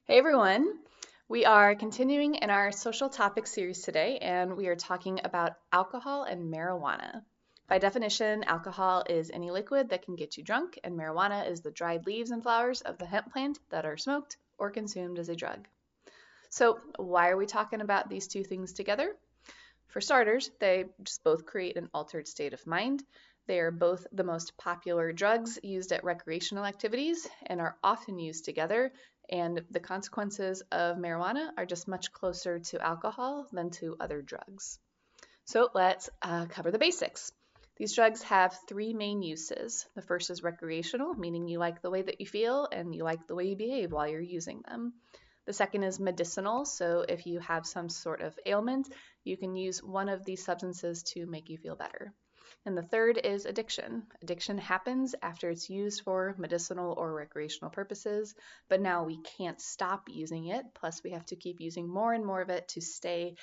Hey everyone! We are continuing in our social topics series today, and we are talking about alcohol and marijuana. By definition, alcohol is any liquid that can get you drunk, and marijuana is the dried leaves and flowers of the hemp plant that are smoked or consumed as a drug. So, why are we talking about these two things together? For starters, they just both create an altered state of mind. They are both the most popular drugs used at recreational activities and are often used together. And the consequences of marijuana are just much closer to alcohol than to other drugs. So let's cover the basics. These drugs have three main uses. The first is recreational, meaning you like the way that you feel and you like the way you behave while you're using them. The second is medicinal, so if you have some sort of ailment, you can use one of these substances to make you feel better. And the third is addiction. Addiction happens after it's used for medicinal or recreational purposes, but now we can't stop using it, plus we have to keep using more and more of it to stay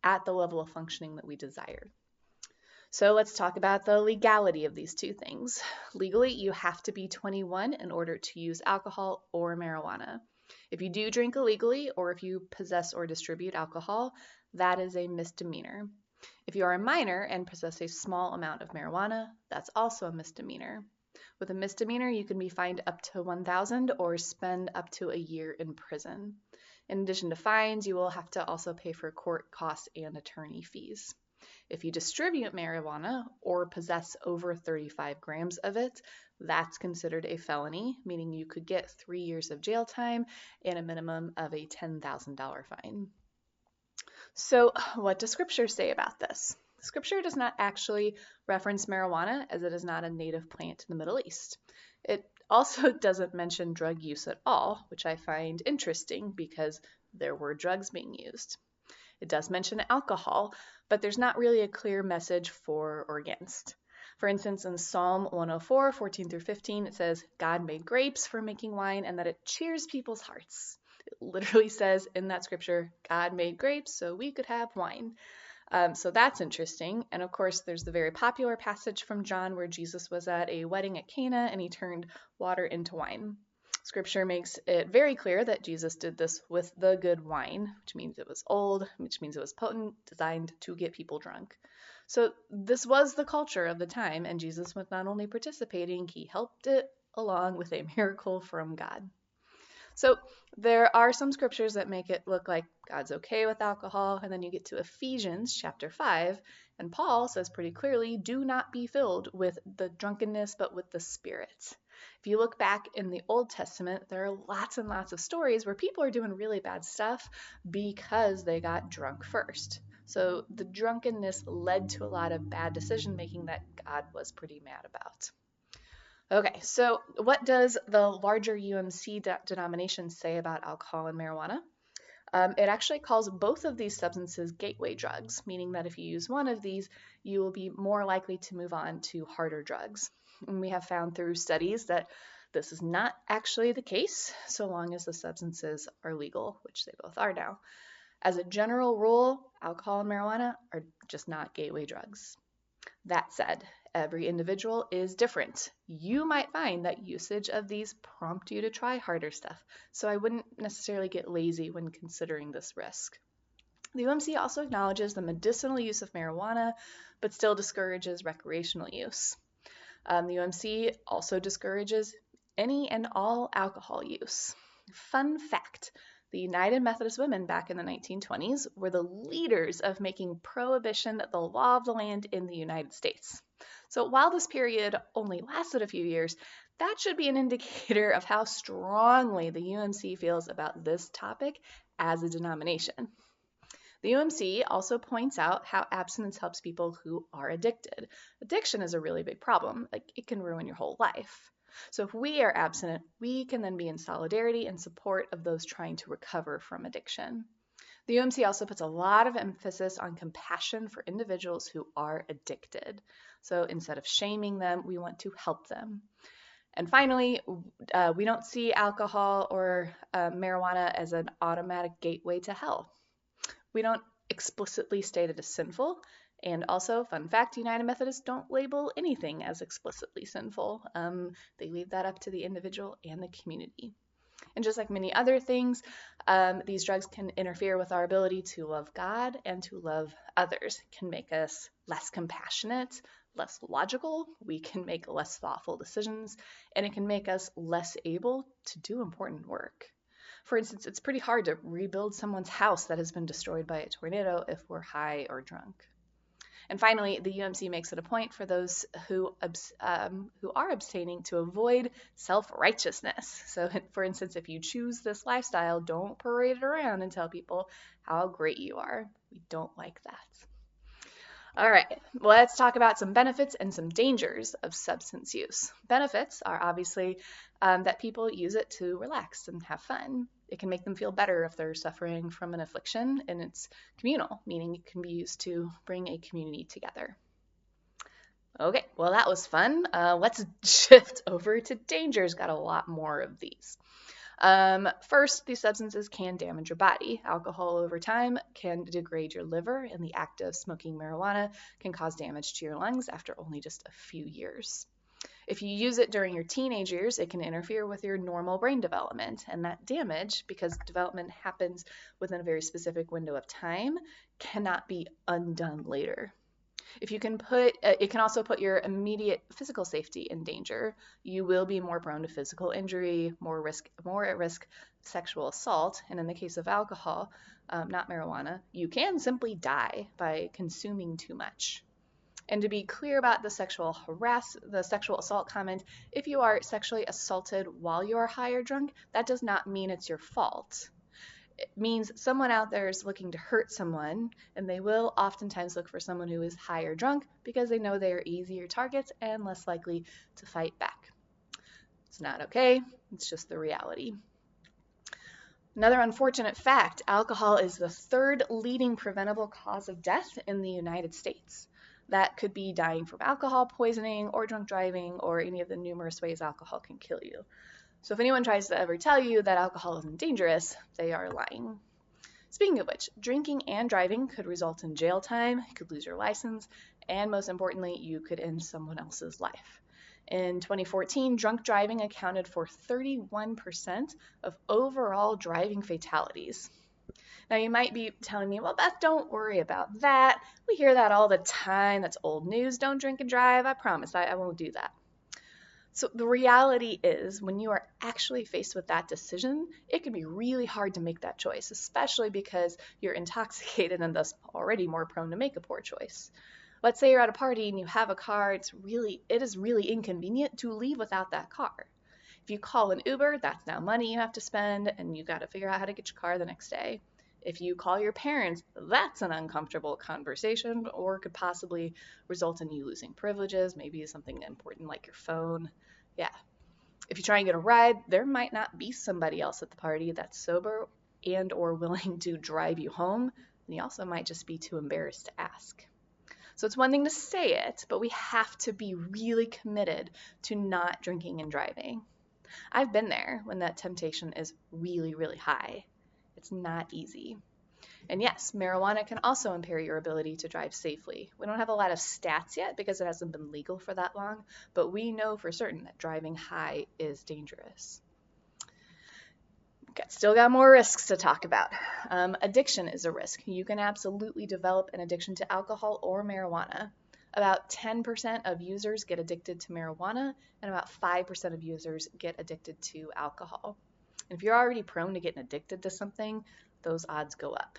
at the level of functioning that we desire. So let's talk about the legality of these two things. Legally, you have to be 21 in order to use alcohol or marijuana. If you do drink illegally or if you possess or distribute alcohol, that is a misdemeanor. If you are a minor and possess a small amount of marijuana, that's also a misdemeanor. With a misdemeanor, you can be fined up to 1,000 or spend up to a year in prison. In addition to fines, you will have to also pay for court costs and attorney fees. If you distribute marijuana or possess over 35 grams of it, that's considered a felony, meaning you could get 3 years of jail time and a minimum of a $10,000 fine. So, what does Scripture say about this? Scripture does not actually reference marijuana as it is not a native plant in the Middle East. It also doesn't mention drug use at all, which I find interesting because there were drugs being used. It does mention alcohol, but there's not really a clear message for or against. For instance, in Psalm 104, 14 through 15, it says, God made grapes for making wine and that it cheers people's hearts. It literally says in that scripture, God made grapes so we could have wine. So that's interesting. And of course, there's the very popular passage from John where Jesus was at a wedding at Cana and he turned water into wine. Scripture makes it very clear that Jesus did this with the good wine, which means it was old, which means it was potent, designed to get people drunk. So this was the culture of the time, and Jesus was not only participating, he helped it along with a miracle from God. So there are some scriptures that make it look like God's okay with alcohol, and then you get to Ephesians chapter 5, and Paul says pretty clearly, do not be filled with the drunkenness, but with the Spirit. If you look back in the Old Testament, there are lots and lots of stories where people are doing really bad stuff because they got drunk first. So the drunkenness led to a lot of bad decision making that God was pretty mad about. Okay, so what does the larger UMC denomination say about alcohol and marijuana? It actually calls both of these substances gateway drugs, meaning that if you use one of these, you will be more likely to move on to harder drugs. And we have found through studies that this is not actually the case so long as the substances are legal, which they both are now. As a general rule, alcohol and marijuana are just not gateway drugs. That said, every individual is different. You might find that usage of these prompt you to try harder stuff, so I wouldn't necessarily get lazy when considering this risk. The UMC also acknowledges the medicinal use of marijuana, but still discourages recreational use. The UMC also discourages any and all alcohol use. Fun fact, the United Methodist Women back in the 1920s were the leaders of making prohibition the law of the land in the United States. So while this period only lasted a few years, that should be an indicator of how strongly the UMC feels about this topic as a denomination. The UMC also points out how abstinence helps people who are addicted. Addiction is a really big problem. Like, it can ruin your whole life. So if we are abstinent, we can then be in solidarity and support of those trying to recover from addiction. The UMC also puts a lot of emphasis on compassion for individuals who are addicted. So instead of shaming them, we want to help them. And finally, we don't see alcohol or marijuana as an automatic gateway to hell. We don't explicitly state it as sinful. And also, fun fact, United Methodists don't label anything as explicitly sinful. They leave that up to the individual and the community. And just like many other things, these drugs can interfere with our ability to love God and to love others. It can make us less compassionate, less logical. We can make less thoughtful decisions, and it can make us less able to do important work. For instance, it's pretty hard to rebuild someone's house that has been destroyed by a tornado if we're high or drunk. And finally, the UMC makes it a point for those who are abstaining to avoid self-righteousness. So, for instance, if you choose this lifestyle, don't parade it around and tell people how great you are. We don't like that. All right, let's talk about some benefits and some dangers of substance use. Benefits are obviously that people use it to relax and have fun. It can make them feel better if they're suffering from an affliction, and it's communal, meaning it can be used to bring a community together. Okay, well, that was fun. Let's shift over to dangers. Got a lot more of these. First, these substances can damage your body. Alcohol over time can degrade your liver, and the act of smoking marijuana can cause damage to your lungs after only just a few years. If you use it during your teenage years, it can interfere with your normal brain development, and that damage, because development happens within a very specific window of time, cannot be undone later. If you can it can also put your immediate physical safety in danger. You will be more prone to physical injury, more at risk sexual assault, and in the case of alcohol, not marijuana, you can simply die by consuming too much. And to be clear about the sexual assault comment, if you are sexually assaulted while you are high or drunk, that does not mean it's your fault. It means someone out there is looking to hurt someone, and they will oftentimes look for someone who is high or drunk because they know they are easier targets and less likely to fight back. It's not okay, it's just the reality. Another unfortunate fact, alcohol is the third leading preventable cause of death in the United States. That could be dying from alcohol poisoning or drunk driving or any of the numerous ways alcohol can kill you. So if anyone tries to ever tell you that alcohol isn't dangerous, they are lying. Speaking of which, drinking and driving could result in jail time, you could lose your license, and most importantly, you could end someone else's life. In 2014, drunk driving accounted for 31% of overall driving fatalities. Now you might be telling me, well, Beth, don't worry about that. We hear that all the time. That's old news. Don't drink and drive. I promise I won't do that. So the reality is when you are actually faced with that decision, it can be really hard to make that choice, especially because you're intoxicated and thus already more prone to make a poor choice. Let's say you're at a party and you have a car, it is really inconvenient to leave without that car. If you call an Uber, that's now money you have to spend and you got to figure out how to get your car the next day. If you call your parents, that's an uncomfortable conversation or could possibly result in you losing privileges, maybe something important like your phone. Yeah. If you try and get a ride, there might not be somebody else at the party that's sober and or willing to drive you home, and you also might just be too embarrassed to ask. So it's one thing to say it, but we have to be really committed to not drinking and driving. I've been there when that temptation is really, really high. It's not easy. And yes, marijuana can also impair your ability to drive safely. We don't have a lot of stats yet because it hasn't been legal for that long, but we know for certain that driving high is dangerous. Still got more risks to talk about. Addiction is a risk. You can absolutely develop an addiction to alcohol or marijuana. About 10% of users get addicted to marijuana, and about 5% of users get addicted to alcohol. And if you're already prone to getting addicted to something, those odds go up.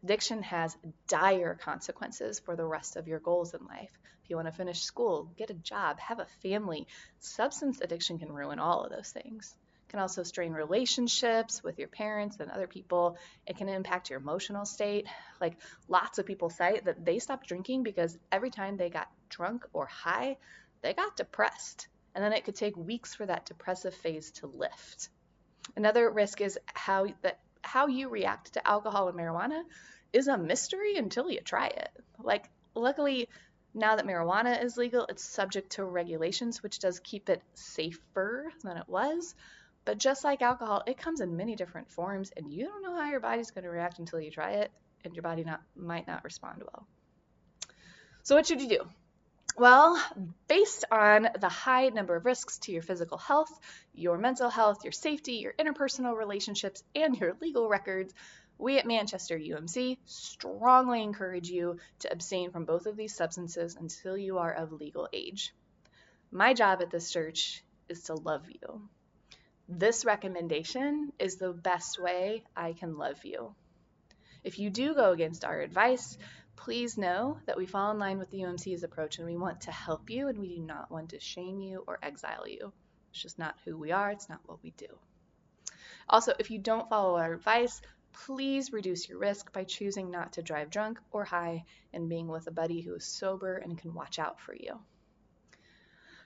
Addiction has dire consequences for the rest of your goals in life. If you want to finish school, get a job, have a family, substance addiction can ruin all of those things. It can also strain relationships with your parents and other people. It can impact your emotional state. Like lots of people cite that they stopped drinking because every time they got drunk or high, they got depressed. And then it could take weeks for that depressive phase to lift. Another risk is how you react to alcohol and marijuana is a mystery until you try it. Like, luckily, now that marijuana is legal, it's subject to regulations, which does keep it safer than it was. But just like alcohol, it comes in many different forms, and you don't know how your body's going to react until you try it, and your body might not respond well. So what should you do? Well, based on the high number of risks to your physical health, your mental health, your safety, your interpersonal relationships, and your legal records, we at Manchester UMC strongly encourage you to abstain from both of these substances until you are of legal age. My job at this church is to love you. This recommendation is the best way I can love you. If you do go against our advice, please know that we fall in line with the UMC's approach and we want to help you and we do not want to shame you or exile you. It's just not who we are, it's not what we do. Also, if you don't follow our advice, please reduce your risk by choosing not to drive drunk or high and being with a buddy who is sober and can watch out for you.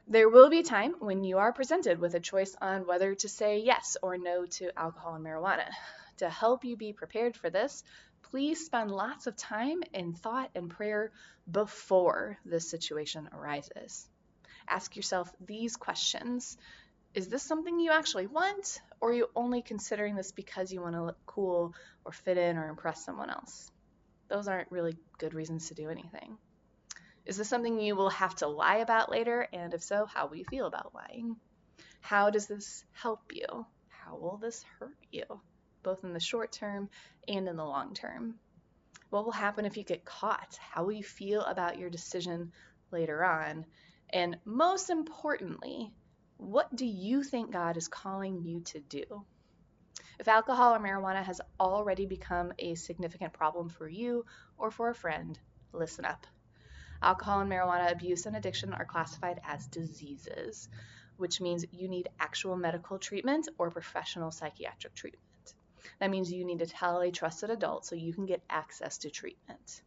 There will be a time when you are presented with a choice on whether to say yes or no to alcohol and marijuana. To help you be prepared for this, please spend lots of time in thought and prayer before this situation arises. Ask yourself these questions. Is this something you actually want, or are you only considering this because you want to look cool or fit in or impress someone else? Those aren't really good reasons to do anything. Is this something you will have to lie about later? And if so, how will you feel about lying? How does this help you? How will this hurt you, both in the short term and in the long term? What will happen if you get caught? How will you feel about your decision later on? And most importantly, what do you think God is calling you to do? If alcohol or marijuana has already become a significant problem for you or for a friend, listen up. Alcohol and marijuana abuse and addiction are classified as diseases, which means you need actual medical treatment or professional psychiatric treatment. That means you need to tell a trusted adult so you can get access to treatment.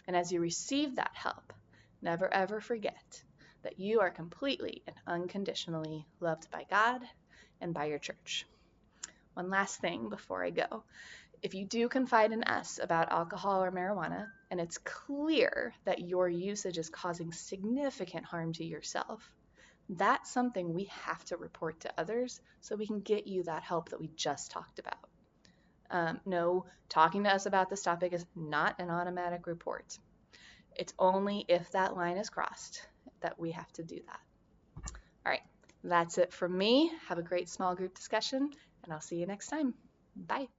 And as you receive that help, never ever forget that you are completely and unconditionally loved by God and by your church. One last thing before I go. If you do confide in us about alcohol or marijuana, and it's clear that your usage is causing significant harm to yourself, that's something we have to report to others so we can get you that help that we just talked about. No, talking to us about this topic is not an automatic report. It's only if that line is crossed that we have to do that. All right, that's it from me. Have a great small group discussion, and I'll see you next time. Bye.